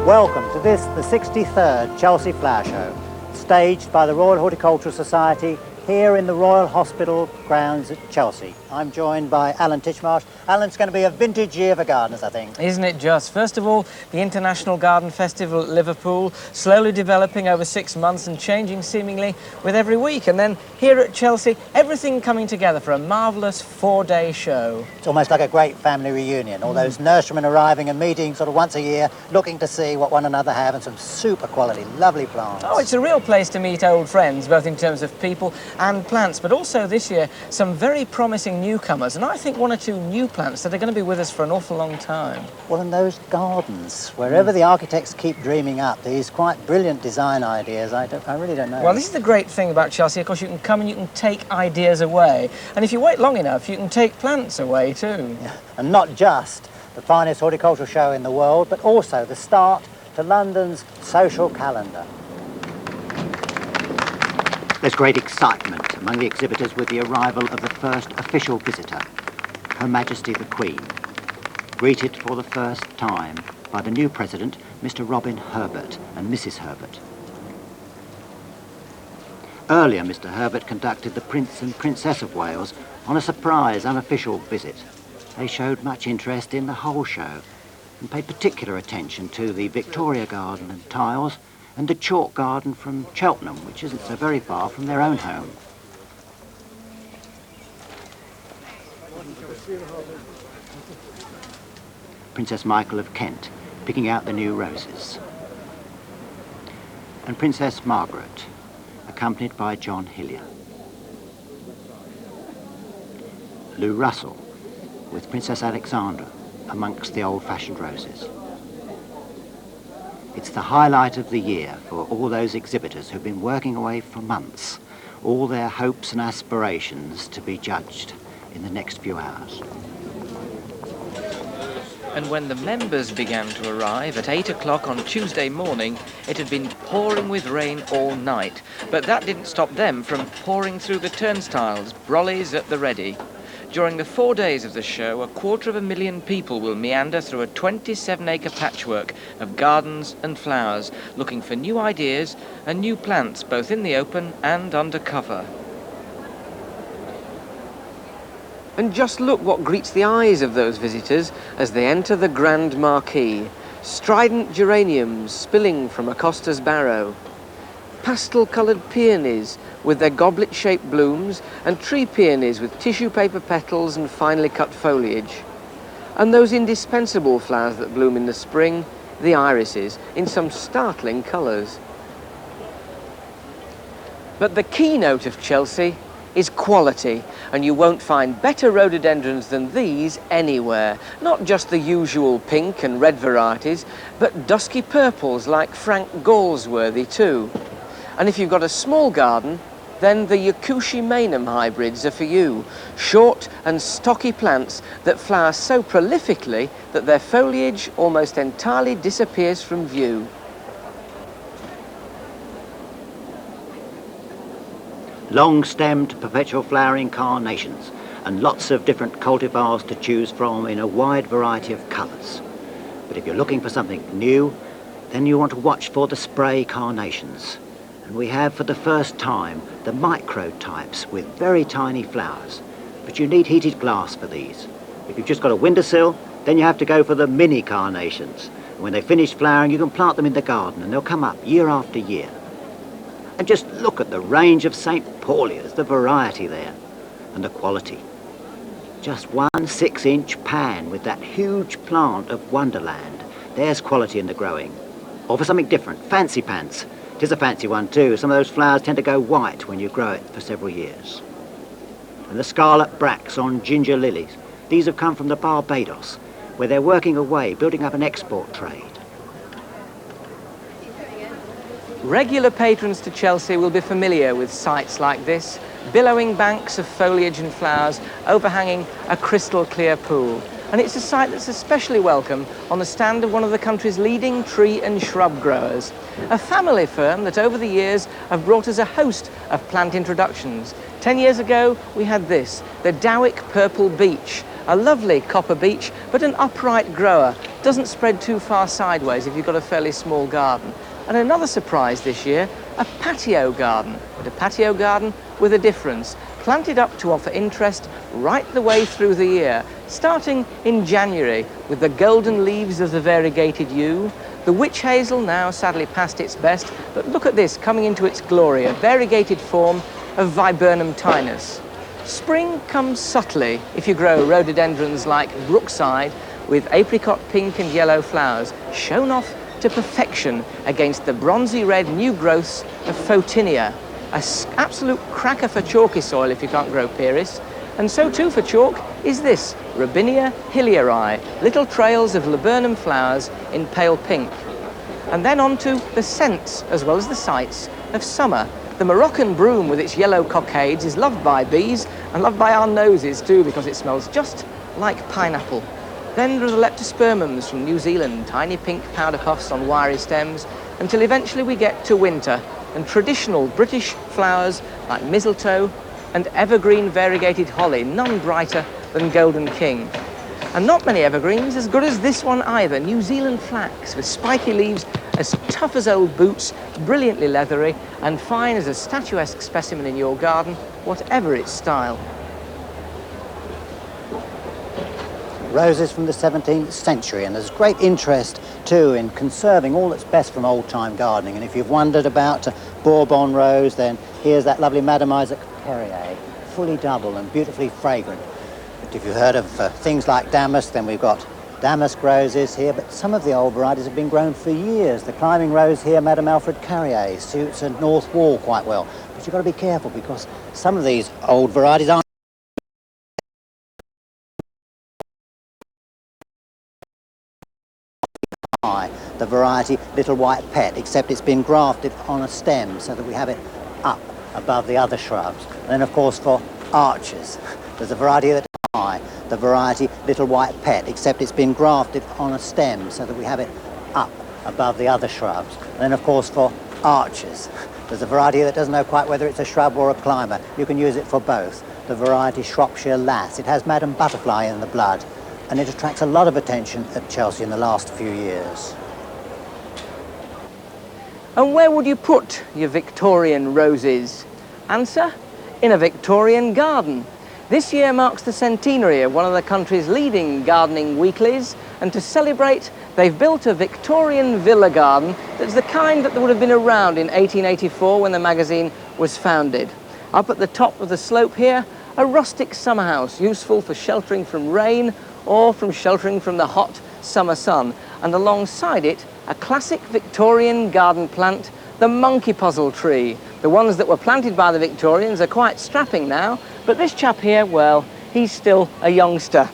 Welcome to this, the 63rd Chelsea Flower Show, staged by the Royal Horticultural Society here in the Royal Hospital grounds at Chelsea. I'm joined by Alan Titchmarsh. Alan, it's going to be a vintage year for gardeners, I think. Isn't it just? First of all, the International Garden Festival at Liverpool, slowly developing over 6 months and changing seemingly with every week. And then here at Chelsea, everything coming together for a marvellous 4-day show. It's almost like a great family reunion. All those nurserymen arriving and meeting sort of once a year, looking to see what one another have, and some super quality, lovely plants. Oh, it's a real place to meet old friends, both in terms of people and plants, but also this year some very promising newcomers, and I think 1 or 2 new plants that are going to be with us for an awful long time. Well, and those gardens, wherever the architects keep dreaming up these quite brilliant design ideas, I really don't know. Well, this is the great thing about Chelsea. Of course, you can come and you can take ideas away, and if you wait long enough, you can take plants away too. Yeah. And not just the finest horticultural show in the world, but also the start to London's social calendar. There's great excitement among the exhibitors with the arrival of the first official visitor, Her Majesty the Queen, greeted for the first time by the new president, Mr. Robin Herbert and Mrs. Herbert. Earlier, Mr. Herbert conducted the Prince and Princess of Wales on a surprise unofficial visit. They showed much interest in the whole show and paid particular attention to the Victoria Garden and tiles and the chalk garden from Cheltenham, which isn't so very far from their own home. Princess Michael of Kent picking out the new roses. And Princess Margaret, accompanied by John Hillier. Lou Russell with Princess Alexandra amongst the old-fashioned roses. It's the highlight of the year for all those exhibitors who've been working away for months, all their hopes and aspirations to be judged in the next few hours. And when the members began to arrive at 8 o'clock on Tuesday morning, it had been pouring with rain all night, but that didn't stop them from pouring through the turnstiles, brollies at the ready. During the 4 days of the show, 250,000 people will meander through a 27-acre patchwork of gardens and flowers, looking for new ideas and new plants, both in the open and under cover. And just look what greets the eyes of those visitors as they enter the grand marquee. Strident geraniums spilling from Acosta's barrow. Pastel-coloured peonies with their goblet-shaped blooms, and tree peonies with tissue paper petals and finely cut foliage. And those indispensable flowers that bloom in the spring, the irises, in some startling colours. But the keynote of Chelsea is quality, and you won't find better rhododendrons than these anywhere. Not just the usual pink and red varieties, but dusky purples like Frank Galsworthy too. And if you've got a small garden, then the Yakushi Mainam hybrids are for you. Short and stocky plants that flower so prolifically that their foliage almost entirely disappears from view. Long-stemmed, perpetual flowering carnations, and lots of different cultivars to choose from in a wide variety of colours. But if you're looking for something new, then you want to watch for the spray carnations. And we have, for the first time, the micro types with very tiny flowers. But you need heated glass for these. If you've just got a windowsill, then you have to go for the mini carnations. And when they finish flowering, you can plant them in the garden, and they'll come up year after year. And just look at the range of St. Paulias, the variety there, and the quality. Just 1 6-inch pan with that huge plant of Wonderland. There's quality in the growing. Or for something different, fancy pants. It is a fancy one too. Some of those flowers tend to go white when you grow it for several years. And the scarlet bracts on ginger lilies. These have come from the Barbados, where they're working away, building up an export trade. Regular patrons to Chelsea will be familiar with sights like this, billowing banks of foliage and flowers overhanging a crystal clear pool. And it's a sight that's especially welcome on the stand of one of the country's leading tree and shrub growers, a family firm that over the years have brought us a host of plant introductions. 10 years ago, we had this, the Dowick Purple Beech, a lovely copper beech, but an upright grower, doesn't spread too far sideways if you've got a fairly small garden. And another surprise this year, a patio garden. But a patio garden with a difference, planted up to offer interest right the way through the year, starting in January with the golden leaves of the variegated yew, the witch hazel now sadly past its best, but look at this coming into its glory, a variegated form of Viburnum tinus. Spring comes subtly if you grow rhododendrons like Brookside with apricot pink and yellow flowers, shown off to perfection against the bronzy red new growths of Photinia, an absolute cracker for chalky soil if you can't grow Pieris. And so too for chalk is this, Robinia hillieri, little trails of laburnum flowers in pale pink. And then on to the scents as well as the sights of summer. The Moroccan broom with its yellow cockades is loved by bees and loved by our noses too because it smells just like pineapple. Then there are the leptospermums from New Zealand, tiny pink powder puffs on wiry stems, until eventually we get to winter and traditional British flowers like mistletoe and evergreen variegated holly, none brighter than Golden King. And not many evergreens as good as this one either, New Zealand flax with spiky leaves as tough as old boots, brilliantly leathery and fine as a statuesque specimen in your garden, whatever its style. Roses from the 17th century, and there's great interest too in conserving all that's best from old-time gardening. And if you've wondered about Bourbon rose, then here's that lovely Madame Isaac Perrier, fully double and beautifully fragrant. But if you've heard of things like damask, then we've got damask roses here, but some of the old varieties have been grown for years. The climbing rose here, Madame Alfred Carrier, suits a north wall quite well. But you've got to be careful because some of these old varieties aren't the variety Little White Pet, except it's been grafted on a stem so that we have it up above the other shrubs. And then of course for arches, there's a variety that's high, the variety Little White Pet, except it's been grafted on a stem so that we have it up above the other shrubs. And then of course for arches, there's a variety that doesn't know quite whether it's a shrub or a climber. You can use it for both. The variety Shropshire Lass. It has Madame Butterfly in the blood, and it attracts a lot of attention at Chelsea in the last few years. And where would you put your Victorian roses? Answer, in a Victorian garden. This year marks the centenary of one of the country's leading gardening weeklies, and to celebrate, they've built a Victorian villa garden that's the kind that would have been around in 1884 when the magazine was founded. Up at the top of the slope here, a rustic summer house, useful for sheltering from rain or from sheltering from the hot summer sun, and alongside it, a classic Victorian garden plant, the monkey puzzle tree. The ones that were planted by the Victorians are quite strapping now, but this chap here, well, he's still a youngster.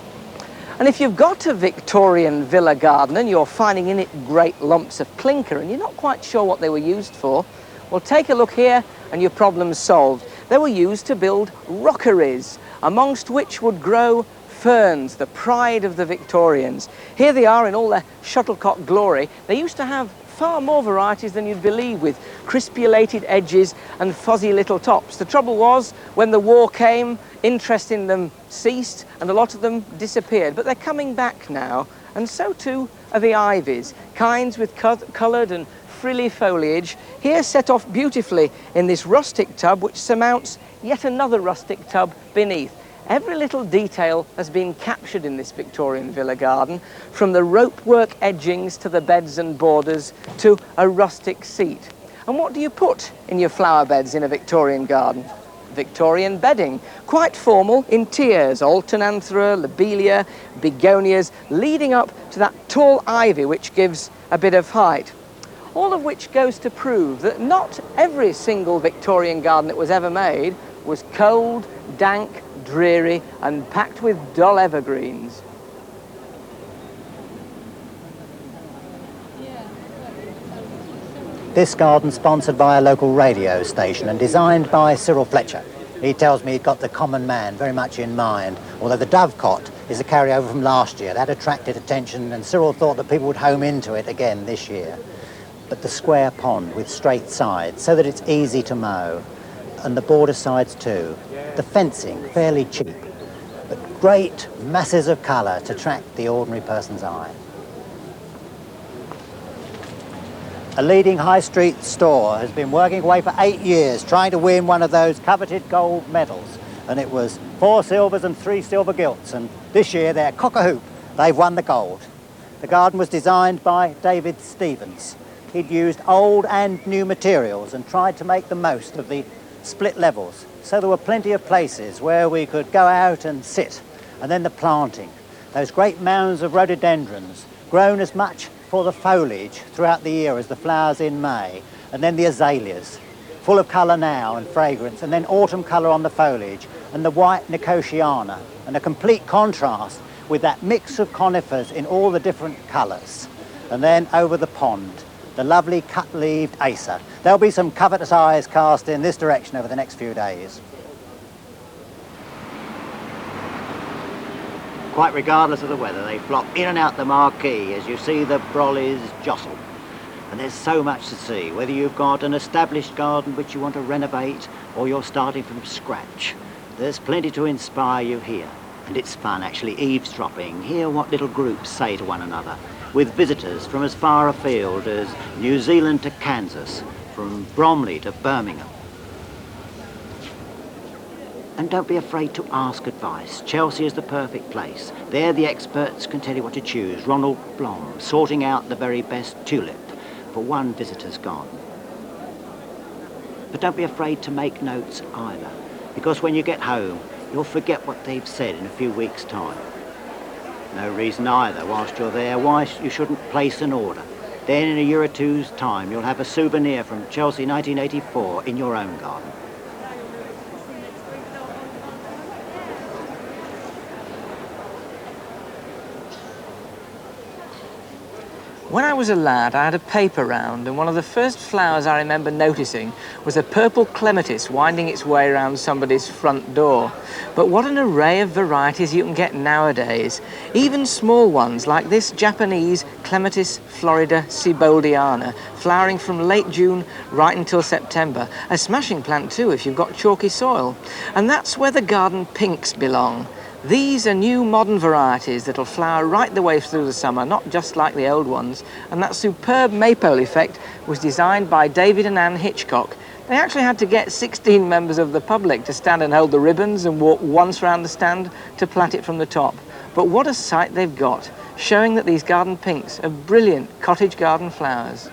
And if you've got a Victorian villa garden and you're finding in it great lumps of clinker and you're not quite sure what they were used for, well, take a look here and your problem's solved. They were used to build rockeries, amongst which would grow ferns, the pride of the Victorians. Here they are in all their shuttlecock glory. They used to have far more varieties than you'd believe, with crispulated edges and fuzzy little tops. The trouble was, when the war came, interest in them ceased and a lot of them disappeared. But they're coming back now, and so too are the ivies, kinds with coloured and frilly foliage, here set off beautifully in this rustic tub which surmounts yet another rustic tub beneath. Every little detail has been captured in this Victorian villa garden, from the ropework edgings to the beds and borders to a rustic seat. And what do you put in your flower beds in a Victorian garden? Victorian bedding, quite formal in tiers, alternanthera, lobelia, begonias, leading up to that tall ivy which gives a bit of height. All of which goes to prove that not every single Victorian garden that was ever made was cold, dank, dreary and packed with dull evergreens. This garden's sponsored by a local radio station and designed by Cyril Fletcher. He tells me he'd got the common man very much in mind, although the dovecot is a carryover from last year. That attracted attention and Cyril thought that people would home into it again this year. But the square pond with straight sides so that it's easy to mow, and the border sides too. The fencing, fairly cheap, but great masses of colour to attract the ordinary person's eye. A leading high street store has been working away for 8 years trying to win one of those coveted gold medals. And it was 4 silvers and 3 silver gilts. And this year they're cock-a-hoop. They've won the gold. The garden was designed by David Stevens. He'd used old and new materials and tried to make the most of the split levels. So there were plenty of places where we could go out and sit. And then the planting. Those great mounds of rhododendrons, grown as much for the foliage throughout the year as the flowers in May. And then the azaleas, full of colour now and fragrance. And then autumn colour on the foliage. And the white nicotiana. And a complete contrast with that mix of conifers in all the different colours. And then over the pond, the lovely cut-leaved acer. There'll be some covetous eyes cast in this direction over the next few days. Quite regardless of the weather, they flock in and out the marquee as you see the brollies jostle. And there's so much to see, whether you've got an established garden which you want to renovate or you're starting from scratch. There's plenty to inspire you here. And it's fun actually eavesdropping, hear what little groups say to one another, with visitors from as far afield as New Zealand to Kansas, from Bromley to Birmingham. And don't be afraid to ask advice. Chelsea is the perfect place. There the experts can tell you what to choose. Ronald Blom, sorting out the very best tulip for one visitor's garden. But don't be afraid to make notes either, because when you get home, you'll forget what they've said in a few weeks' time. No reason either, whilst you're there, why you shouldn't place an order. Then in a year or two's time, you'll have a souvenir from Chelsea 1984 in your own garden. When I was a lad, I had a paper round, and one of the first flowers I remember noticing was a purple clematis winding its way around somebody's front door. But what an array of varieties you can get nowadays. Even small ones like this Japanese Clematis florida Seaboldiana, flowering from late June right until September. A smashing plant too if you've got chalky soil. And that's where the garden pinks belong. These are new modern varieties that'll flower right the way through the summer, not just like the old ones. And that superb maypole effect was designed by David and Anne Hitchcock. They actually had to get 16 members of the public to stand and hold the ribbons and walk once around the stand to plait it from the top. But what a sight they've got, showing that these garden pinks are brilliant cottage garden flowers.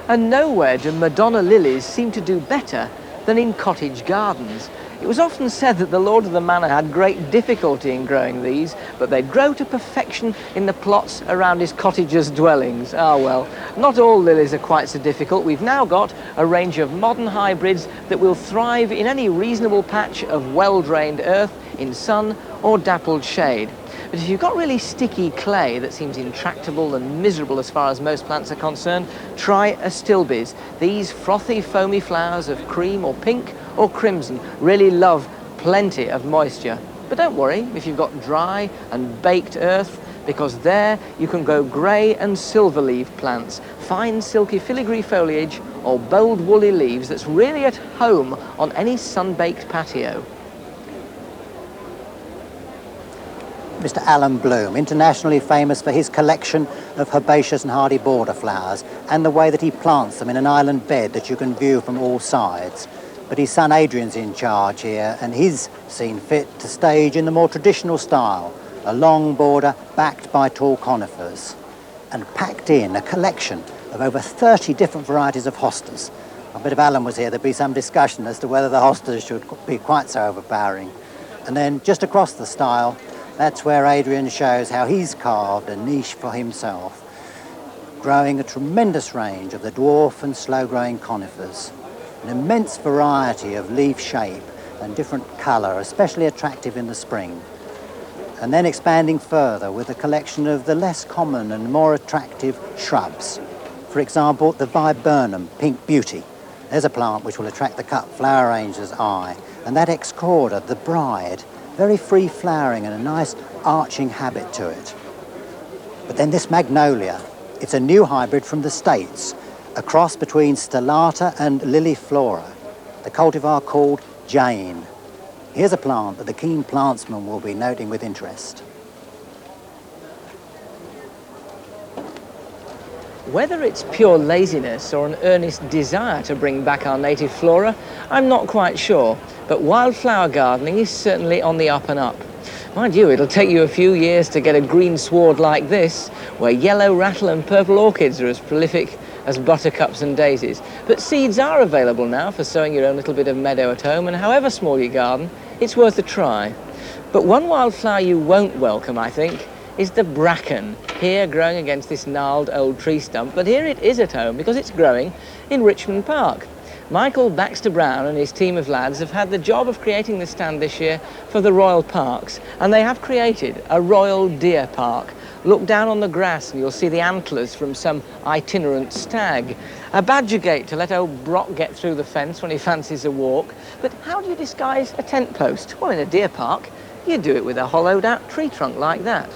And nowhere do Madonna lilies seem to do better than in cottage gardens. It was often said that the lord of the manor had great difficulty in growing these, but they'd grow to perfection in the plots around his cottagers' dwellings. Ah well, not all lilies are quite so difficult. We've now got a range of modern hybrids that will thrive in any reasonable patch of well-drained earth, in sun or dappled shade. But if you've got really sticky clay that seems intractable and miserable as far as most plants are concerned, try astilbes. These frothy, foamy flowers of cream or pink or crimson really love plenty of moisture. But don't worry if you've got dry and baked earth, because there you can grow grey and silver-leaved plants, fine silky filigree foliage or bold woolly leaves that's really at home on any sun-baked patio. Mr. Alan Bloom, internationally famous for his collection of herbaceous and hardy border flowers and the way that he plants them in an island bed that you can view from all sides. But his son Adrian's in charge here, and he's seen fit to stage in the more traditional style, a long border backed by tall conifers, and packed in a collection of over 30 different varieties of hostas. I bet if Alan was here, there'd be some discussion as to whether the hostas should be quite so overpowering. And then just across the style, that's where Adrian shows how he's carved a niche for himself, growing a tremendous range of the dwarf and slow-growing conifers, an immense variety of leaf shape and different colour, especially attractive in the spring, and then expanding further with a collection of the less common and more attractive shrubs. For example, the viburnum pink beauty. There's a plant which will attract the cut flower ranger's eye, and that excorda, the bride, very free flowering and a nice arching habit to it. But then this magnolia, it's a new hybrid from the States, a cross between stellata and liliflora, the cultivar called Jane. Here's a plant that the keen plantsman will be noting with interest. Whether it's pure laziness or an earnest desire to bring back our native flora, I'm not quite sure, but wildflower gardening is certainly on the up and up. Mind you, it'll take you a few years to get a green sward like this, where yellow rattle and purple orchids are as prolific as buttercups and daisies. But seeds are available now for sowing your own little bit of meadow at home, and however small your garden, it's worth a try. But one wildflower you won't welcome, I think, is the bracken, here growing against this gnarled old tree stump. But here it is at home because it's growing in Richmond Park. Michael Baxter Brown and his team of lads have had the job of creating the stand this year for the Royal Parks, and they have created a Royal Deer Park. Look down on the grass and you'll see the antlers from some itinerant stag. A badger gate to let old Brock get through the fence when he fancies a walk. But how do you disguise a tent post? Well, in a deer park, you do it with a hollowed out tree trunk like that.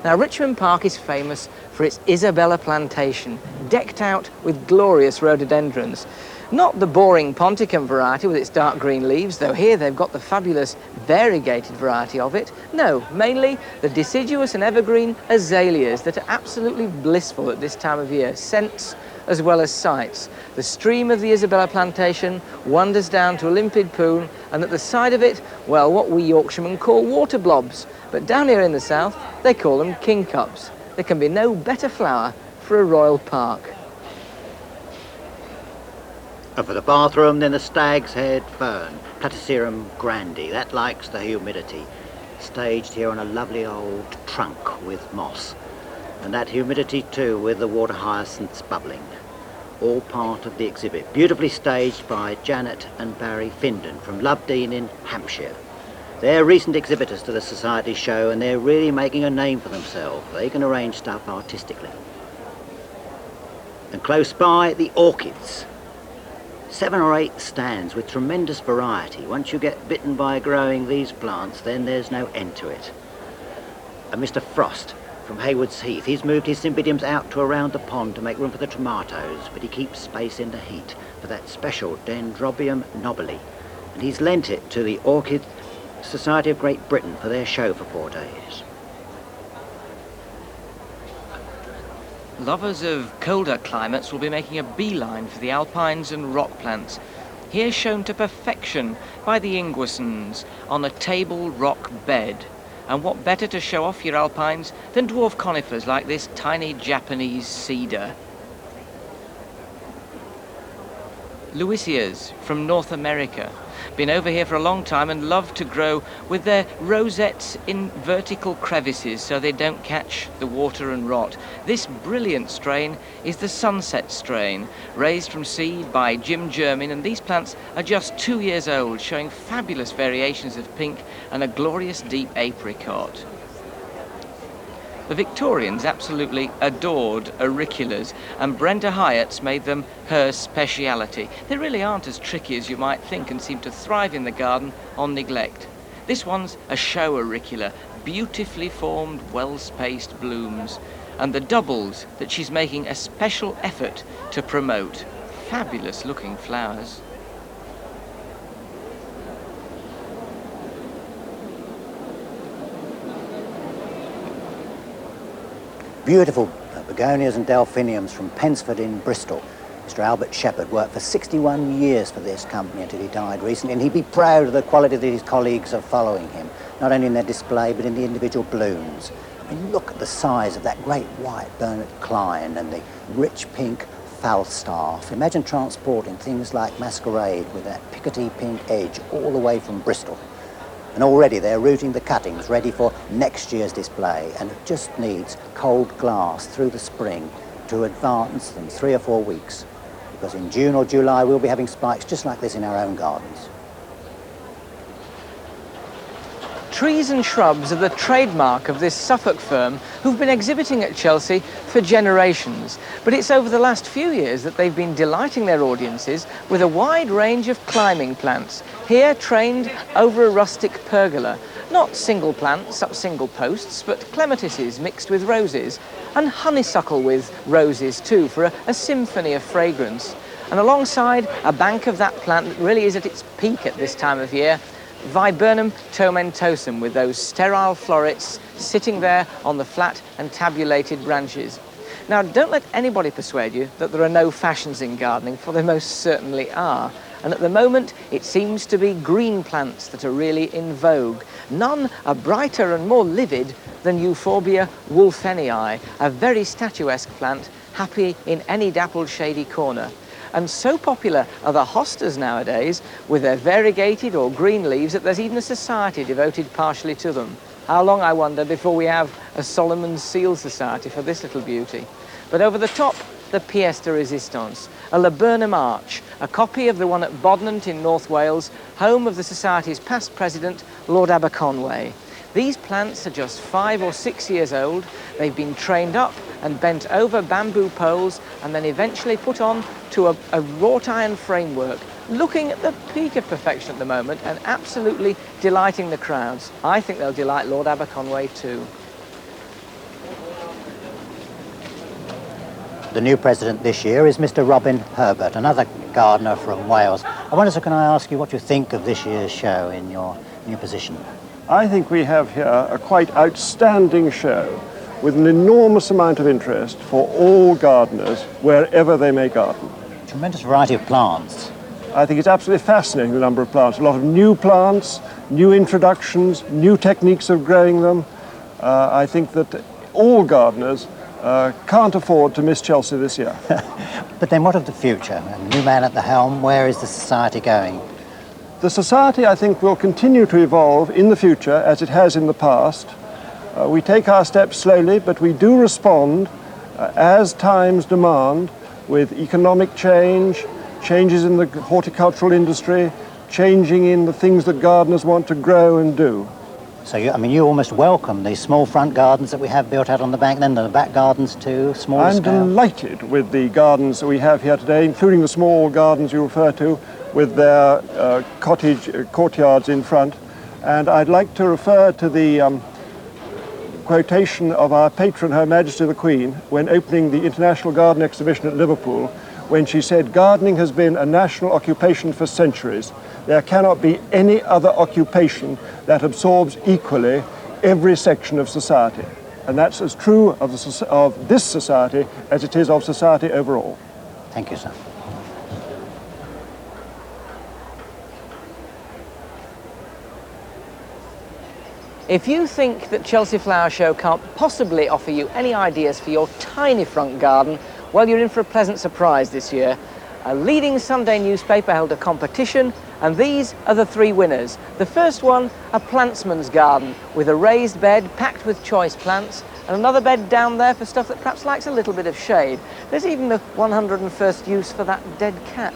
Now, Richmond Park is famous for its Isabella plantation, decked out with glorious rhododendrons. Not the boring Ponticum variety with its dark green leaves, though here they've got the fabulous variegated variety of it. No, mainly the deciduous and evergreen azaleas that are absolutely blissful at this time of year, scents as well as sights. The stream of the Isabella plantation wanders down to a limpid pool, and at the side of it, well, what we Yorkshiremen call water blobs, but down here in the south, they call them kingcups. There can be no better flower for a royal park. And for the bathroom, then the stag's head fern, Platycerum grande, that likes the humidity, staged here on a lovely old trunk with moss. And that humidity too, with the water hyacinths bubbling. All part of the exhibit, beautifully staged by Janet and Barry Findon from Lovedene in Hampshire. They're recent exhibitors to the Society show, and they're really making a name for themselves. They can arrange stuff artistically. And close by, the orchids. 7 or 8 stands with tremendous variety. Once you get bitten by growing these plants, then there's no end to it. And Mr. Frost from Haywards Heath, he's moved his cymbidiums out to around the pond to make room for the tomatoes, but he keeps space in the heat for that special Dendrobium nobile, and he's lent it to the Orchid Society of Great Britain for their show for 4 days. Lovers of colder climates will be making a beeline for the alpines and rock plants, here shown to perfection by the Ingwissons on a table rock bed. And what better to show off your alpines than dwarf conifers like this tiny Japanese cedar. Lewisias from North America. Been over here for a long time and love to grow with their rosettes in vertical crevices so they don't catch the water and rot. This brilliant strain is the Sunset strain, raised from seed by Jim Jermyn, and these plants are just 2 years old, showing fabulous variations of pink and a glorious deep apricot. The Victorians absolutely adored auriculas, and Brenda Hyatt's made them her speciality. They really aren't as tricky as you might think and seem to thrive in the garden on neglect. This one's a show auricula, beautifully formed, well-spaced blooms, and the doubles that she's making a special effort to promote. Fabulous looking flowers. Beautiful begonias and delphiniums from Pensford in Bristol. Mr. Albert Shepherd worked for 61 years for this company until he died recently, and he'd be proud of the quality that his colleagues are following him, not only in their display but in the individual blooms. I mean, look at the size of that great white Bernard Klein and the rich pink Falstaff. Imagine transporting things like Masquerade with that Picardy pink edge all the way from Bristol. And already they're routing the cuttings ready for next year's display, and it just needs cold glass through the spring to advance them 3 or 4 weeks, because in June or July we'll be having spikes just like this in our own gardens. Trees and shrubs are the trademark of this Suffolk firm who've been exhibiting at Chelsea for generations. But it's over the last few years that they've been delighting their audiences with a wide range of climbing plants, here trained over a rustic pergola. Not single plants up single posts, but clematises mixed with roses, and honeysuckle with roses too, for a symphony of fragrance. And alongside a bank of that plant that really is at its peak at this time of year, Viburnum tomentosum, with those sterile florets sitting there on the flat and tabulated branches. Now, don't let anybody persuade you that there are no fashions in gardening, for there most certainly are. And at the moment, it seems to be green plants that are really in vogue. None are brighter and more livid than Euphorbia wolfenii, a very statuesque plant, happy in any dappled shady corner. And so popular are the hostas nowadays, with their variegated or green leaves, that there's even a society devoted partially to them. How long, I wonder, before we have a Solomon's Seal Society for this little beauty? But over the top, the pièce de résistance, a laburnum arch, a copy of the one at Bodnant in North Wales, home of the Society's past president, Lord Aberconway. These plants are just 5 or 6 years old. They've been trained up and bent over bamboo poles and then eventually put on to a wrought iron framework, looking at the peak of perfection at the moment and absolutely delighting the crowds. I think they'll delight Lord Aberconway too. The new president this year is Mr. Robin Herbert, another gardener from Wales. I wonder, sir, can I ask you what you think of this year's show in your new position? I think we have here a quite outstanding show with an enormous amount of interest for all gardeners, wherever they may garden. Tremendous variety of plants. I think it's absolutely fascinating, the number of plants. A lot of new plants, new introductions, new techniques of growing them. I think that all gardeners can't afford to miss Chelsea this year. But then what of the future? A new man at the helm, where is the Society going? The Society, I think, will continue to evolve in the future as it has in the past. We take our steps slowly, but we do respond as times demand, with economic change, changes in the horticultural industry, changing in the things that gardeners want to grow and do. So, you almost welcome these small front gardens that we have built out on the bank, then the back gardens too, smaller I'm scale. delighted with the gardens that we have here today, including the small gardens you refer to, with their cottage courtyards in front. And I'd like to refer to the quotation of our patron, Her Majesty the Queen, when opening the International Garden Exhibition at Liverpool, when she said, "Gardening has been a national occupation for centuries. There cannot be any other occupation that absorbs equally every section of society." And that's as true of this society as it is of society overall. Thank you, sir. If you think that Chelsea Flower Show can't possibly offer you any ideas for your tiny front garden, well, you're in for a pleasant surprise this year. A leading Sunday newspaper held a competition, and these are the 3 winners. The first one, a plantsman's garden with a raised bed packed with choice plants, and another bed down there for stuff that perhaps likes a little bit of shade. There's even the 101st use for that dead cat.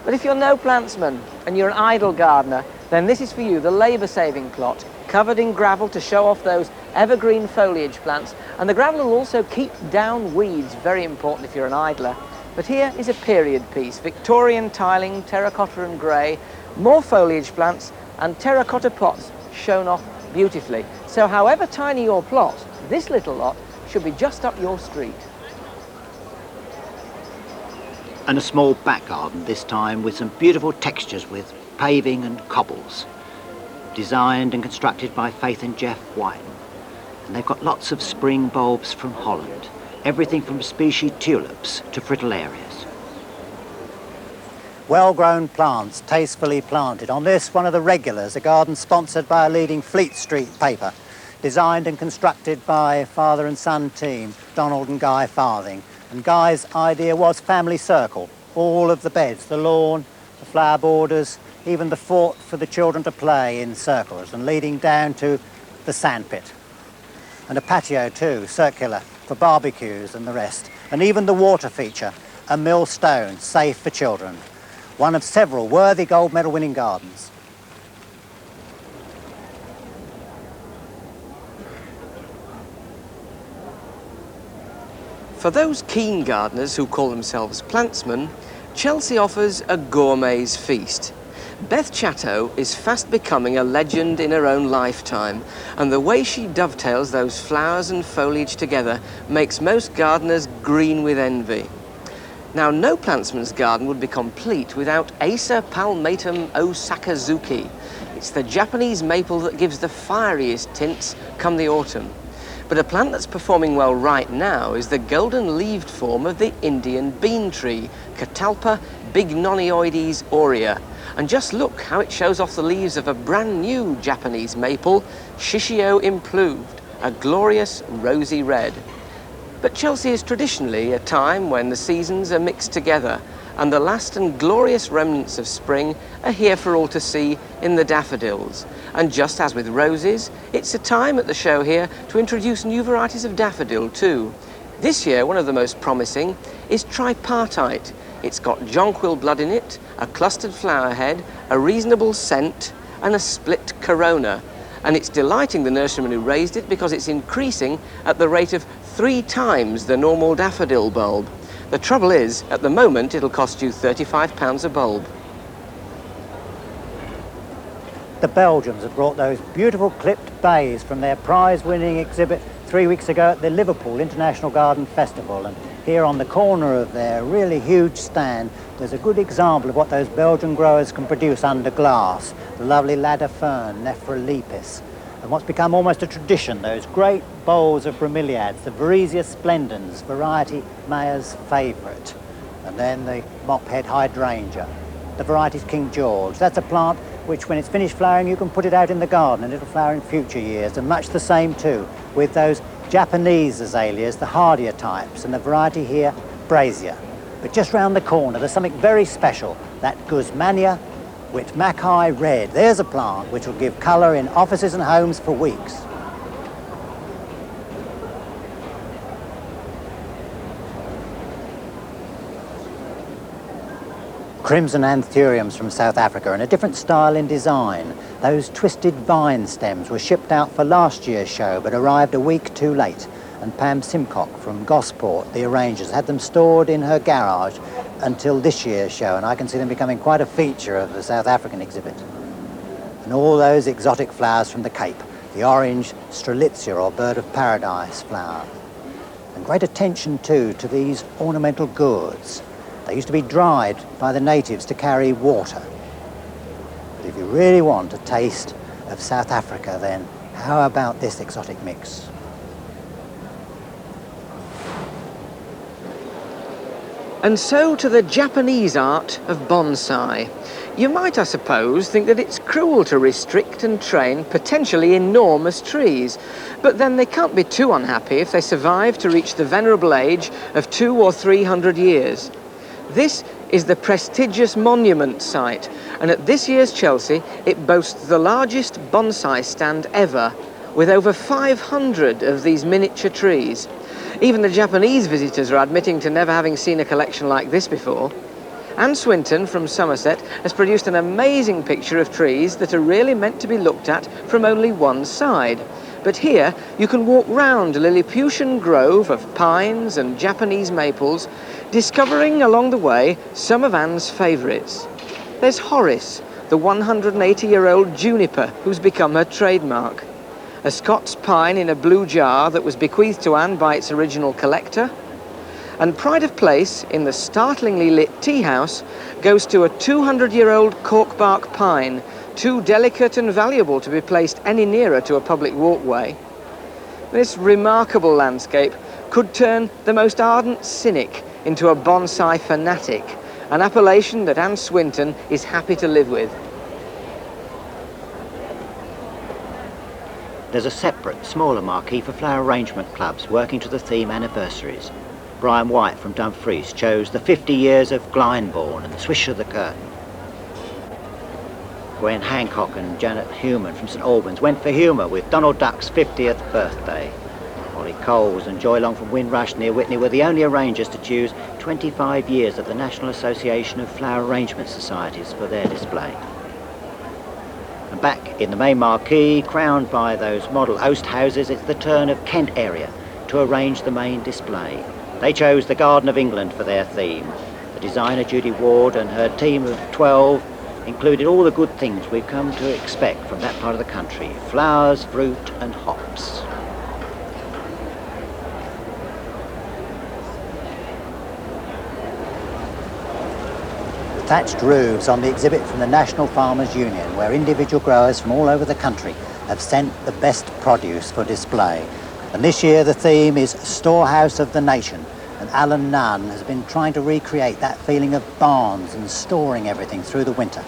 But if you're no plantsman and you're an idle gardener, then this is for you, the labour-saving plot, covered in gravel to show off those evergreen foliage plants. And the gravel will also keep down weeds, very important if you're an idler. But here is a period piece, Victorian tiling, terracotta and grey, more foliage plants and terracotta pots shown off beautifully. So however tiny your plot, this little lot should be just up your street. And a small back garden this time with some beautiful textures with paving and cobbles. Designed and constructed by Faith and Jeff White. And they've got lots of spring bulbs from Holland. Everything from species tulips to fritillarias. Well-grown plants, tastefully planted. On this, one of the regulars, a garden sponsored by a leading Fleet Street paper. Designed and constructed by father and son team, Donald and Guy Farthing. And Guy's idea was family circle. All of the beds, the lawn, the flower borders, even the fort for the children to play in circles, and leading down to the sandpit. And a patio too, circular, for barbecues and the rest. And even the water feature, a millstone, safe for children. One of several worthy gold medal winning gardens. For those keen gardeners who call themselves plantsmen, Chelsea offers a gourmet's feast. Beth Chatto is fast becoming a legend in her own lifetime, and the way she dovetails those flowers and foliage together makes most gardeners green with envy. Now, no plantsman's garden would be complete without Acer palmatum osakazuki. It's the Japanese maple that gives the fieriest tints come the autumn. But a plant that's performing well right now is the golden-leaved form of the Indian bean tree, Catalpa bignonioides aurea. And just look how it shows off the leaves of a brand new Japanese maple, Shishio improved, a glorious rosy red. But Chelsea is traditionally a time when the seasons are mixed together, and the last and glorious remnants of spring are here for all to see in the daffodils. And just as with roses, it's a time at the show here to introduce new varieties of daffodil too. This year, one of the most promising is tripartite. It's got jonquil blood in it, a clustered flower head, a reasonable scent, and a split corona. And it's delighting the nurseryman who raised it because it's increasing at the rate of 3 times the normal daffodil bulb. The trouble is, at the moment, it'll cost you £35 a bulb. The Belgians have brought those beautiful clipped bays from their prize-winning exhibit 3 weeks ago at the Liverpool International Garden Festival. And here on the corner of their really huge stand, there's a good example of what those Belgian growers can produce under glass. The lovely ladder fern, Nephrolepis. And what's become almost a tradition, those great bowls of bromeliads, the Varesia splendens, variety Mayer's favourite. And then the mophead hydrangea, the variety's King George. That's a plant which, when it's finished flowering, you can put it out in the garden and it'll flower in future years. And much the same too with those Japanese azaleas, the hardier types, and the variety here, Brazier. But just round the corner, there's something very special, that Guzmania Whitmacai red. There's a plant which will give colour in offices and homes for weeks. Crimson anthuriums from South Africa in a different style in design. Those twisted vine stems were shipped out for last year's show but arrived a week too late. And Pam Simcock from Gosport, the arrangers, had them stored in her garage until this year's show, and I can see them becoming quite a feature of the South African exhibit. And all those exotic flowers from the Cape, the orange strelitzia or bird of paradise flower. And great attention too to these ornamental gourds. They used to be dried by the natives to carry water. But if you really want a taste of South Africa, then how about this exotic mix? And so to the Japanese art of bonsai. You might, I suppose, think that it's cruel to restrict and train potentially enormous trees, but then they can't be too unhappy if they survive to reach the venerable age of 200 or 300 years. This is the prestigious monument site, and at this year's Chelsea, it boasts the largest bonsai stand ever, with over 500 of these miniature trees. Even the Japanese visitors are admitting to never having seen a collection like this before. Anne Swinton from Somerset has produced an amazing picture of trees that are really meant to be looked at from only one side. But here you can walk round a Lilliputian grove of pines and Japanese maples, discovering along the way some of Anne's favourites. There's Horace, the 180-year-old juniper who's become her trademark. A Scots pine in a blue jar that was bequeathed to Anne by its original collector. And pride of place in the startlingly lit tea house goes to a 200-year-old corkbark pine, too delicate and valuable to be placed any nearer to a public walkway. This remarkable landscape could turn the most ardent cynic into a bonsai fanatic, an appellation that Anne Swinton is happy to live with. There's a separate, smaller marquee for flower arrangement clubs working to the theme anniversaries. Brian White from Dumfries chose the 50 years of Glyndebourne and the swish of the curtain. Gwen Hancock and Janet Heumann from St Albans went for humour with Donald Duck's 50th birthday. Holly Coles and Joy Long from Windrush near Whitney were the only arrangers to choose 25 years of the National Association of Flower Arrangement Societies for their display. And back in the main marquee, crowned by those model oast houses, it's the turn of Kent area to arrange the main display. They chose the Garden of England for their theme. The designer Judy Ward and her team of 12 included all the good things we've come to expect from that part of the country: flowers, fruit and hops. Thatched roofs on the exhibit from the National Farmers Union, where individual growers from all over the country have sent the best produce for display. And this year the theme is Storehouse of the Nation. And Alan Nunn has been trying to recreate that feeling of barns and storing everything through the winter.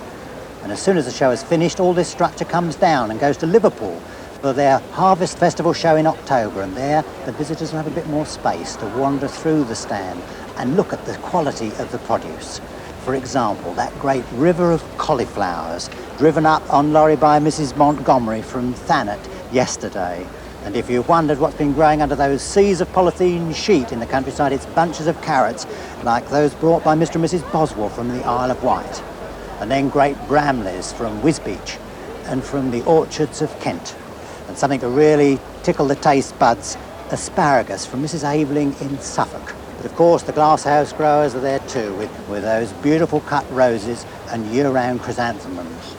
And as soon as the show is finished, all this structure comes down and goes to Liverpool for their Harvest Festival show in October. And there, the visitors will have a bit more space to wander through the stand and look at the quality of the produce. For example, that great river of cauliflowers driven up on lorry by Mrs. Montgomery from Thanet yesterday. And if you've wondered what's been growing under those seas of polythene sheet in the countryside, it's bunches of carrots like those brought by Mr. and Mrs. Boswell from the Isle of Wight. And then great bramleys from Wisbeach and from the orchards of Kent. And something to really tickle the taste buds, asparagus from Mrs. Aveling in Suffolk. But of course the glasshouse growers are there too, with those beautiful cut roses and year-round chrysanthemums.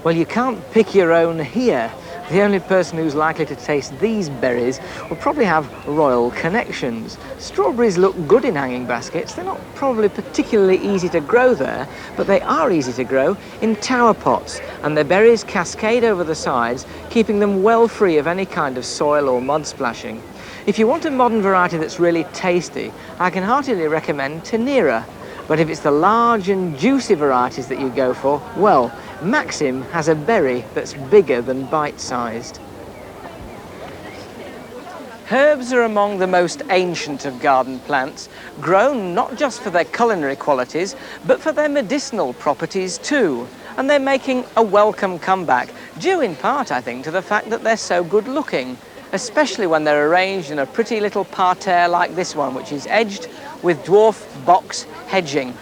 Well, you can't pick your own here. The only person who's likely to taste these berries will probably have royal connections. Strawberries look good in hanging baskets. They're not probably particularly easy to grow there, but they are easy to grow in tower pots, and their berries cascade over the sides, keeping them well free of any kind of soil or mud splashing. If you want a modern variety that's really tasty, I can heartily recommend Tenera. But if it's the large and juicy varieties that you go for, well, Maxim has a berry that's bigger than bite-sized. Herbs are among the most ancient of garden plants, grown not just for their culinary qualities, but for their medicinal properties too. And they're making a welcome comeback, due in part, I think, to the fact that they're so good looking, especially when they're arranged in a pretty little parterre like this one, which is edged with dwarf box hedging.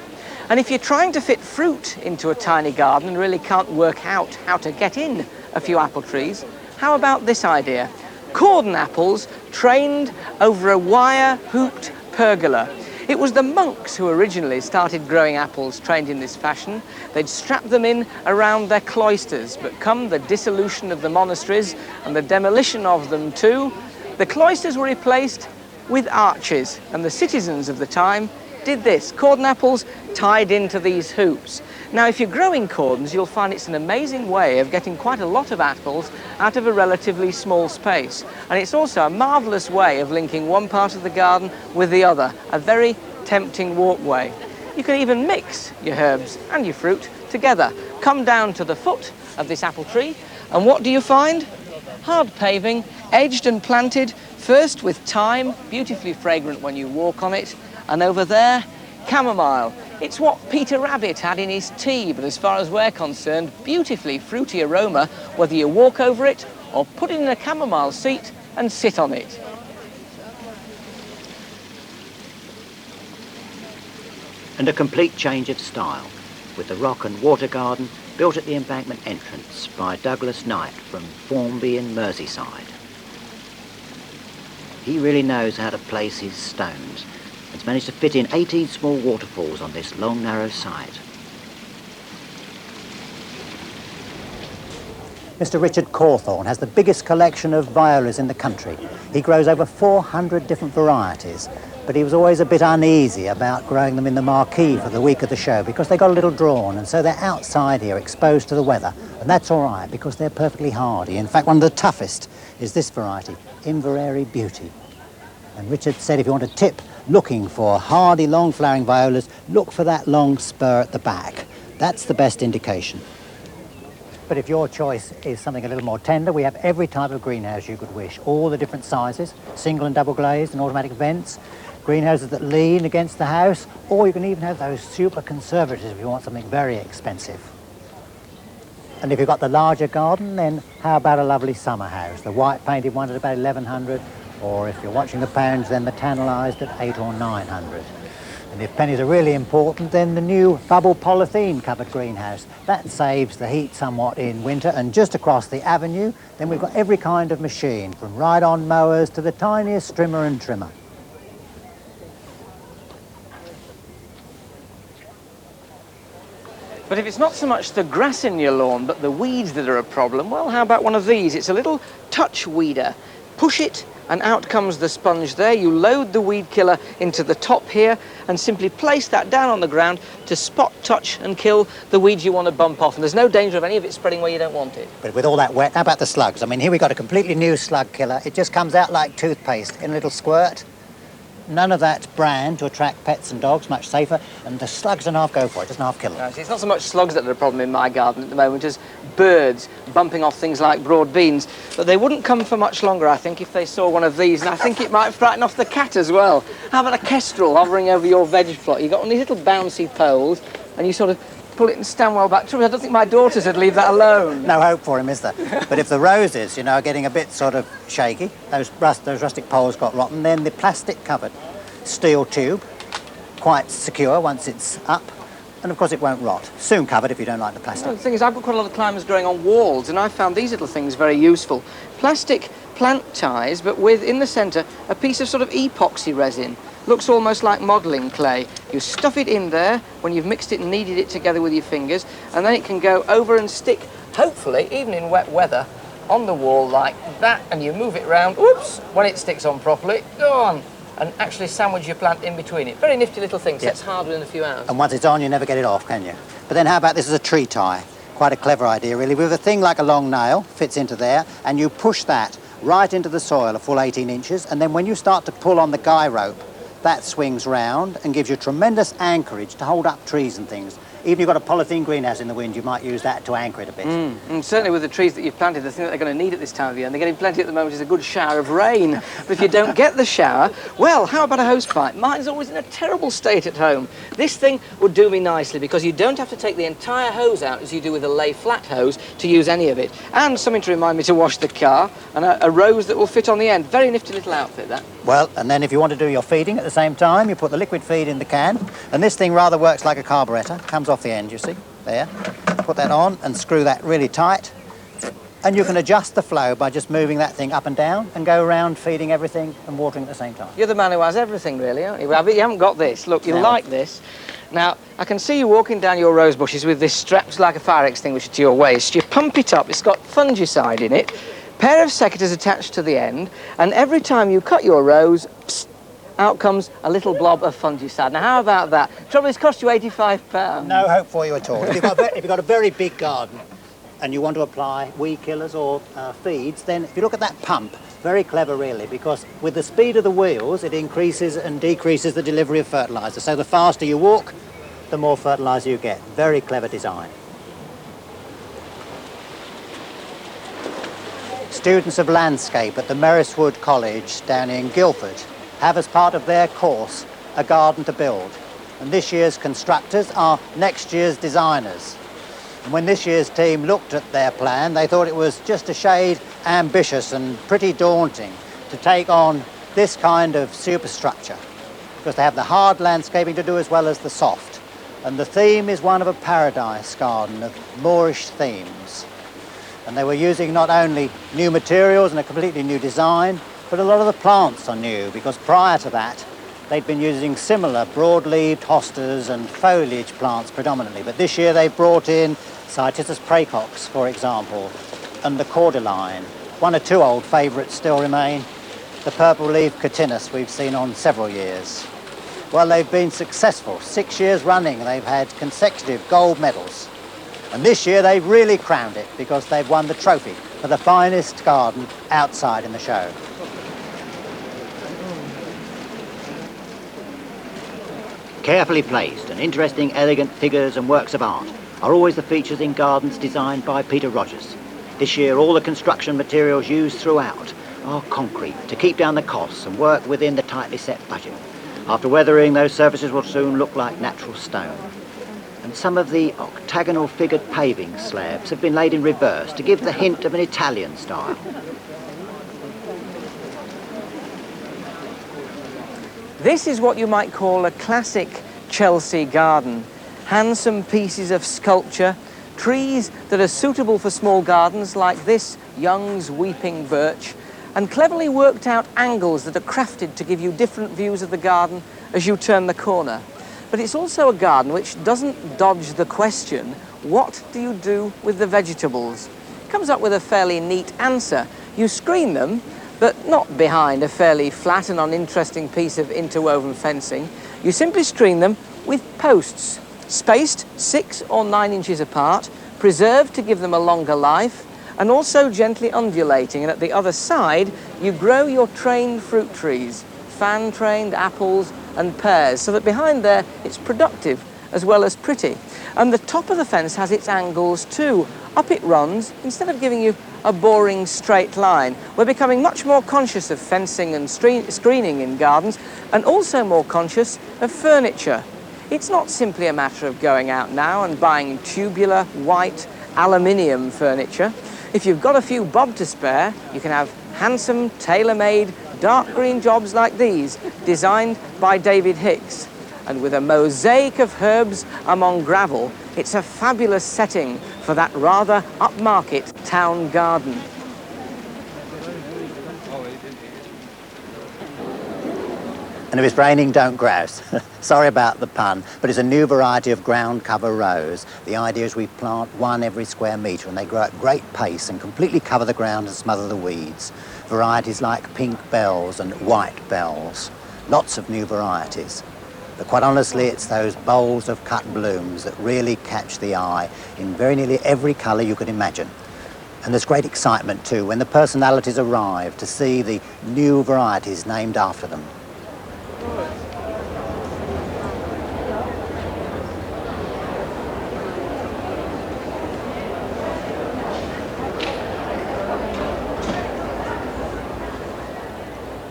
And if you're trying to fit fruit into a tiny garden and really can't work out how to get in a few apple trees, how about this idea? Cordon apples trained over a wire-hooped pergola. It was the monks who originally started growing apples trained in this fashion. They'd strap them in around their cloisters, but come the dissolution of the monasteries and the demolition of them too, the cloisters were replaced with arches, and the citizens of the time did this, cordon apples tied into these hoops. Now, if you're growing cordons, you'll find it's an amazing way of getting quite a lot of apples out of a relatively small space. And it's also a marvellous way of linking one part of the garden with the other, a very tempting walkway. You can even mix your herbs and your fruit together. Come down to the foot of this apple tree, and what do you find? Hard paving, edged and planted, first with thyme, beautifully fragrant when you walk on it, and over there, chamomile. It's what Peter Rabbit had in his tea, but as far as we're concerned, beautifully fruity aroma, whether you walk over it or put it in a chamomile seat and sit on it. And a complete change of style, with the rock and water garden built at the embankment entrance by Douglas Knight from Formby in Merseyside. He really knows how to place his stones, and has managed to fit in 18 small waterfalls on this long, narrow site. Mr. Richard Cawthorne has the biggest collection of violas in the country. He grows over 400 different varieties, but he was always a bit uneasy about growing them in the marquee for the week of the show because they got a little drawn, and so they're outside here, exposed to the weather. And that's all right because they're perfectly hardy. In fact, one of the toughest is this variety, Inverary Beauty. And Richard said if you want a tip looking for hardy, long-flowering violas, look for that long spur at the back. That's the best indication. But if your choice is something a little more tender, we have every type of greenhouse you could wish. All the different sizes, single and double glazed and automatic vents, greenhouses that lean against the house, or you can even have those super conservatives if you want something very expensive. And if you've got the larger garden, then how about a lovely summer house? The white painted one at about 1,100, or if you're watching the pounds, then the tannelised at 800 or 900. And if pennies are really important, then the new bubble polythene covered greenhouse. That saves the heat somewhat in winter. And just across the avenue, then we've got every kind of machine, from ride-on mowers to the tiniest trimmer and trimmer. But if it's not so much the grass in your lawn, but the weeds that are a problem, well, how about one of these? It's a little touch weeder. Push it and out comes the sponge there. You load the weed killer into the top here and simply place that down on the ground to spot, touch and kill the weeds you want to bump off. And there's no danger of any of it spreading where you don't want it. But with all that wet, how about the slugs? I mean, here we've got a completely new slug killer. It just comes out like toothpaste in a little squirt. None of that brand to attract pets and dogs, much safer. And the slugs don't half go for it, doesn't half kill them. No, see, it's not so much slugs that are a problem in my garden at the moment as birds bumping off things like broad beans. But they wouldn't come for much longer, I think, if they saw one of these. And I think it might frighten off the cat as well. How about a kestrel hovering over your veg plot? You've got one of these little bouncy poles and you sort of pull it and stand well back. Trouble, I don't think my daughters would leave that alone. No hope for him, is there? But if the roses, you know, are getting a bit sort of shaky, those rustic poles got rotten, then the plastic covered steel tube, quite secure once it's up, and of course it won't rot. Soon covered if you don't like the plastic. Well, the thing is, I've got quite a lot of climbers growing on walls, and I found these little things very useful. Plastic plant ties, but with, in the centre, a piece of sort of epoxy resin. Looks almost like modelling clay. You stuff it in there when you've mixed it and kneaded it together with your fingers, and then it can go over and stick, hopefully, even in wet weather, on the wall like that, and you move it round, whoops, when it sticks on properly, go on, and actually sandwich your plant in between it. Very nifty little thing, sets hard within a few hours. And once it's on, you never get it off, can you? But then how about this as a tree tie? Quite a clever idea, really. With a thing like a long nail, fits into there, and you push that right into the soil, a full 18 inches, and then when you start to pull on the guy rope, that swings round and gives you tremendous anchorage to hold up trees and things. Even if you've got a polythene greenhouse in the wind, you might use that to anchor it a bit. And certainly with the trees that you've planted, the thing that they're going to need at this time of year, and they're getting plenty at the moment, is a good shower of rain. But if you don't get the shower, well, how about a hose pipe? Mine's always in a terrible state at home. This thing would do me nicely because you don't have to take the entire hose out as you do with a lay flat hose to use any of it. And something to remind me to wash the car, and a rose that will fit on the end. Very nifty little outfit, that. Well, and then if you want to do your feeding at the same time, you put the liquid feed in the can, and this thing rather works like a carburettor, comes off the end, you see, there. Put that on and screw that really tight, and you can adjust the flow by just moving that thing up and down and go around feeding everything and watering at the same time. You're the man who has everything, really, aren't you? Well, you haven't got this. Look, you like this. Now, I can see you walking down your rose bushes with this strapped like a fire extinguisher to your waist. You pump it up, it's got fungicide in it, pair of secateurs attached to the end, and every time you cut your rose, psst, out comes a little blob of fungicide. Now, how about that? Trouble is, cost you £85. No hope for you at all. If you've got a very big garden and you want to apply weed killers or feeds, then if you look at that pump, very clever really, because with the speed of the wheels, it increases and decreases the delivery of fertiliser. So the faster you walk, the more fertiliser you get. Very clever design. Students of landscape at the Merriswood College down in Guildford have as part of their course a garden to build. And this year's constructors are next year's designers. And when this year's team looked at their plan, they thought it was just a shade ambitious and pretty daunting to take on this kind of superstructure, because they have the hard landscaping to do as well as the soft. And the theme is one of a paradise garden of Moorish themes. And they were using not only new materials and a completely new design, but a lot of the plants are new, because prior to that, they'd been using similar broad-leaved hostas and foliage plants predominantly. But this year they've brought in Cytisus praecox, for example, and the cordyline. One or two old favourites still remain, the purple-leaved cotinus we've seen on several years. Well, they've been successful. 6 years running, they've had consecutive gold medals. And this year they've really crowned it, because they've won the trophy for the finest garden outside in the show. Carefully placed and interesting, elegant figures and works of art are always the features in gardens designed by Peter Rogers. This year, all the construction materials used throughout are concrete to keep down the costs and work within the tightly set budget. After weathering, those surfaces will soon look like natural stone. And some of the octagonal figured paving slabs have been laid in reverse to give the hint of an Italian style. This is what you might call a classic Chelsea garden. Handsome pieces of sculpture, trees that are suitable for small gardens like this Young's Weeping Birch, and cleverly worked out angles that are crafted to give you different views of the garden as you turn the corner. But it's also a garden which doesn't dodge the question, what do you do with the vegetables? It comes up with a fairly neat answer. You screen them but not behind a fairly flat and uninteresting piece of interwoven fencing. You simply screen them with posts, spaced 6 or 9 inches apart, preserved to give them a longer life, and also gently undulating. And at the other side, you grow your trained fruit trees, fan-trained apples and pears, so that behind there it's productive as well as pretty. And the top of the fence has its angles too. Up it runs, instead of giving you a boring straight line. We're becoming much more conscious of fencing and screening in gardens, and also more conscious of furniture. It's not simply a matter of going out now and buying tubular, white, aluminium furniture. If you've got a few bob to spare, you can have handsome, tailor-made, dark green jobs like these, designed by David Hicks. And with a mosaic of herbs among gravel, it's a fabulous setting for that rather upmarket town garden. And if it's raining, don't grouse. Sorry about the pun, but it's a new variety of ground cover rose. The idea is we plant one every square metre and they grow at great pace and completely cover the ground and smother the weeds. Varieties like pink bells and white bells. Lots of new varieties. But quite honestly, it's those bowls of cut blooms that really catch the eye in very nearly every colour you could imagine. And there's great excitement too when the personalities arrive to see the new varieties named after them.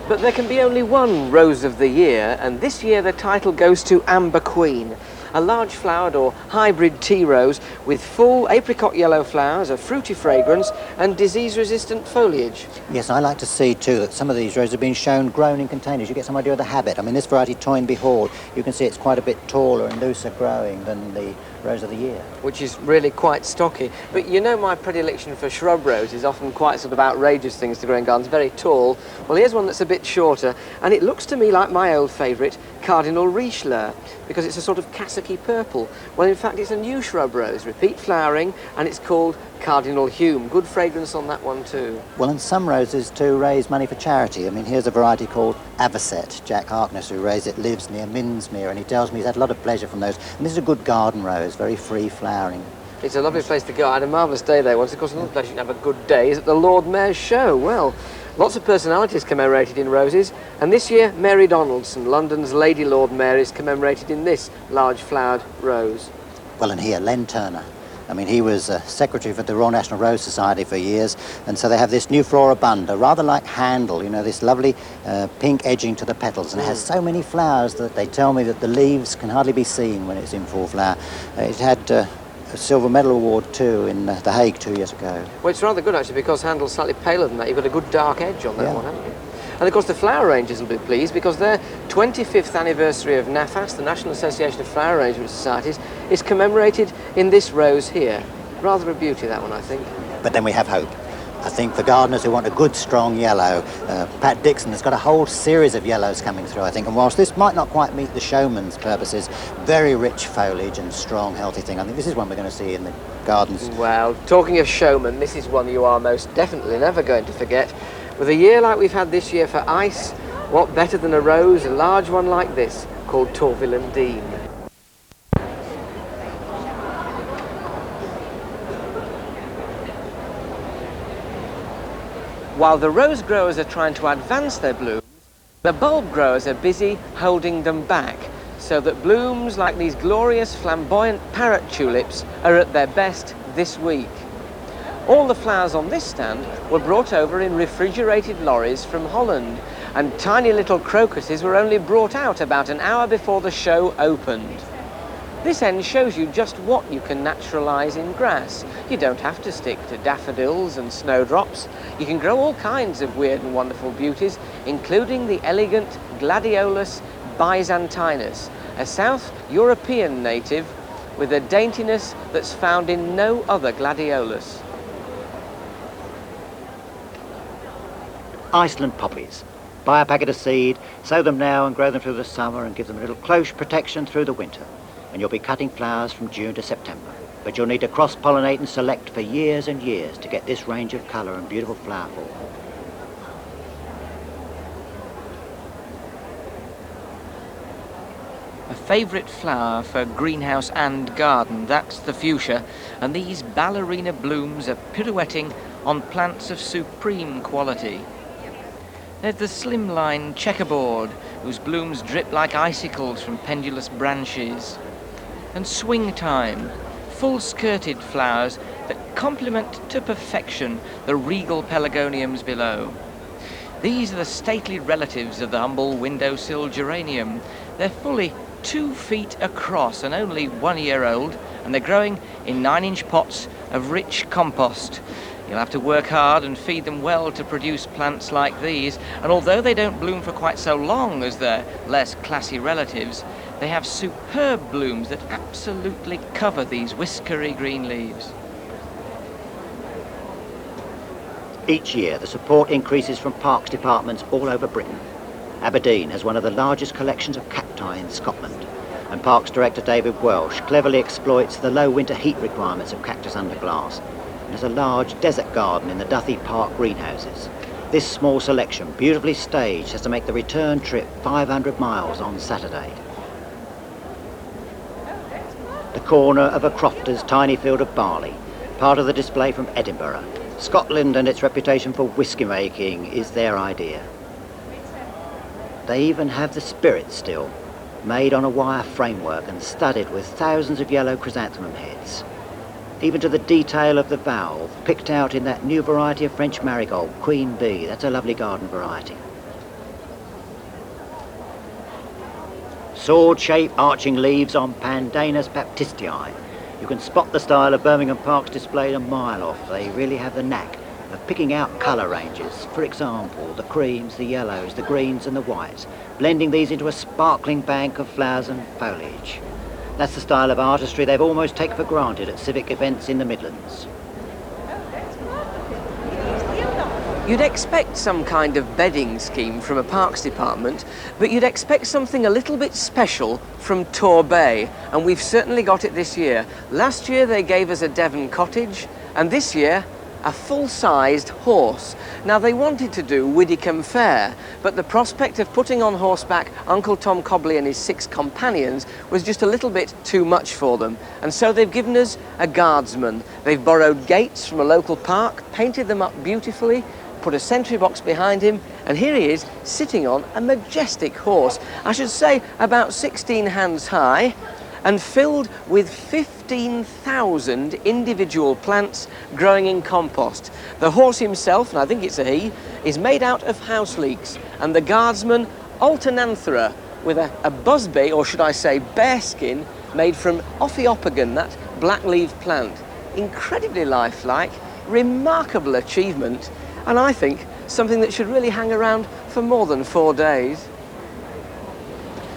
But there can be only one Rose of the Year, and this year the title goes to Amber Queen, a large flowered or hybrid tea rose with full apricot yellow flowers, a fruity fragrance and disease-resistant foliage. Yes, I like to see too that some of these roses have been shown grown in containers. You get some idea of the habit. I mean, this variety, Toynbee Hall, you can see it's quite a bit taller and looser growing than the Rose of the Year. Which is really quite stocky. But you know my predilection for shrub roses, often quite sort of outrageous things to grow in gardens, very tall. Well, here's one that's a bit shorter, and it looks to me like my old favourite, Cardinal Richelieu, because it's a sort of cassocky purple. Well, in fact, it's a new shrub rose, repeat flowering, and it's called Cardinal Hume. Good fragrance on that one too. Well, and some roses to raise money for charity. I mean, here's a variety called Avocet. Jack Harkness, who raised it, lives near Minsmere, and he tells me he's had a lot of pleasure from those. And this is a good garden rose, very free flowering. It's a lovely place to go. I had a marvellous day there once. Of course, another place you can have a good day is at the Lord Mayor's show. Well, lots of personalities commemorated in roses, and this year Mary Donaldson, London's Lady Lord Mayor, is commemorated in this large flowered rose. Well, and here, Len Turner. I mean, he was secretary for the Royal National Rose Society for years, and so they have this new Floribunda, rather like Handel, you know, this lovely pink edging to the petals, and it has so many flowers that they tell me that the leaves can hardly be seen when it's in full flower. It had a silver medal award too in The Hague 2 years ago. Well, it's rather good actually, because Handel's slightly paler than that. You've got a good dark edge on that one, haven't you? And of course the flower arrangers will be pleased because their 25th anniversary of NAFAS, the National Association of Flower Arrangement Societies, is commemorated in this rose here. Rather a beauty, that one, I think. But then we have hope. I think for gardeners who want a good, strong yellow, Pat Dixon has got a whole series of yellows coming through, I think. And whilst this might not quite meet the showman's purposes, very rich foliage and strong, healthy thing. I think this is one we're going to see in the gardens. Well, talking of showman, this is one you are most definitely never going to forget. With a year like we've had this year for ice, what better than a rose, a large one like this, called Torvill and Dean. While the rose growers are trying to advance their blooms, the bulb growers are busy holding them back, so that blooms like these glorious flamboyant parrot tulips are at their best this week. All the flowers on this stand were brought over in refrigerated lorries from Holland, and tiny little crocuses were only brought out about an hour before the show opened. This end shows you just what you can naturalise in grass. You don't have to stick to daffodils and snowdrops. You can grow all kinds of weird and wonderful beauties, including the elegant Gladiolus byzantinus, a South European native with a daintiness that's found in no other gladiolus. Iceland poppies. Buy a packet of seed, sow them now and grow them through the summer and give them a little close protection through the winter. And you'll be cutting flowers from June to September. But you'll need to cross-pollinate and select for years and years to get this range of colour and beautiful flower form. A favourite flower for greenhouse and garden, that's the fuchsia, and these ballerina blooms are pirouetting on plants of supreme quality. There's the slimline checkerboard, whose blooms drip like icicles from pendulous branches. And swing time, full-skirted flowers that complement to perfection the regal pelargoniums below. These are the stately relatives of the humble windowsill geranium. They're fully 2 feet across and only 1 year old, and they're growing in 9-inch pots of rich compost. You'll have to work hard and feed them well to produce plants like these, and although they don't bloom for quite so long as their less classy relatives, they have superb blooms that absolutely cover these whiskery green leaves. Each year, the support increases from parks departments all over Britain. Aberdeen has one of the largest collections of cacti in Scotland, and Parks Director David Welsh cleverly exploits the low winter heat requirements of cactus under glass, and has a large desert garden in the Duthie Park greenhouses. This small selection, beautifully staged, has to make the return trip 500 miles on Saturday. The corner of a crofter's tiny field of barley, part of the display from Edinburgh. Scotland and its reputation for whisky making is their idea. They even have the spirit still, made on a wire framework and studded with thousands of yellow chrysanthemum heads. Even to the detail of the valve, picked out in that new variety of French marigold, Queen Bee. That's a lovely garden variety. Sword-shaped arching leaves on Pandanus baptistii. You can spot the style of Birmingham Parks displayed a mile off. They really have the knack of picking out colour ranges. For example, the creams, the yellows, the greens and the whites, blending these into a sparkling bank of flowers and foliage. That's the style of artistry they've almost taken for granted at civic events in the Midlands. You'd expect some kind of bedding scheme from a parks department, but you'd expect something a little bit special from Torbay, and we've certainly got it this year. Last year they gave us a Devon cottage, and this year a full-sized horse. Now they wanted to do Widdicombe Fair, but the prospect of putting on horseback Uncle Tom Cobley and his 6 companions was just a little bit too much for them, and so they've given us a guardsman. They've borrowed gates from a local park, painted them up beautifully, put a sentry box behind him, and here he is sitting on a majestic horse, I should say about 16 hands high, and filled with 15,000 individual plants growing in compost. The horse himself, and I think it's a he, is made out of house leeks, and the guardsman Alternanthera with a busby, or should I say bearskin, made from Ophiopagon, that black leaf plant. Incredibly lifelike, remarkable achievement, and I think something that should really hang around for more than 4 days.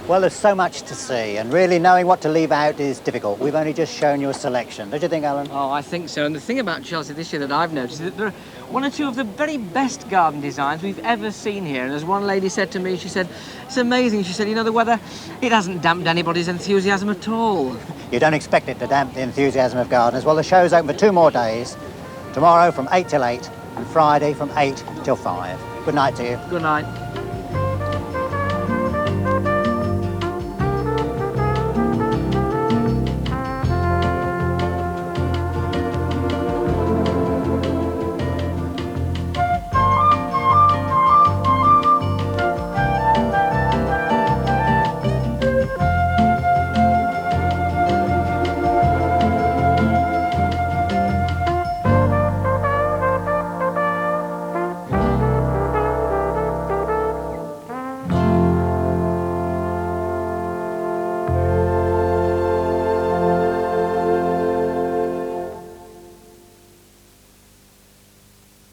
Well, there's so much to see, and really knowing what to leave out is difficult. We've only just shown you a selection. Don't you think, Alan? Oh, I think so. And the thing about Chelsea this year that I've noticed is that there are 1 or 2 of the very best garden designs we've ever seen here. And as one lady said to me, she said, it's amazing. She said, you know, the weather, it hasn't damped anybody's enthusiasm at all. You don't expect it to damp the enthusiasm of gardeners. Well, the show's open for 2 more days. Tomorrow from 8 till 8, and Friday from 8 till 5. Good night to you. Good night.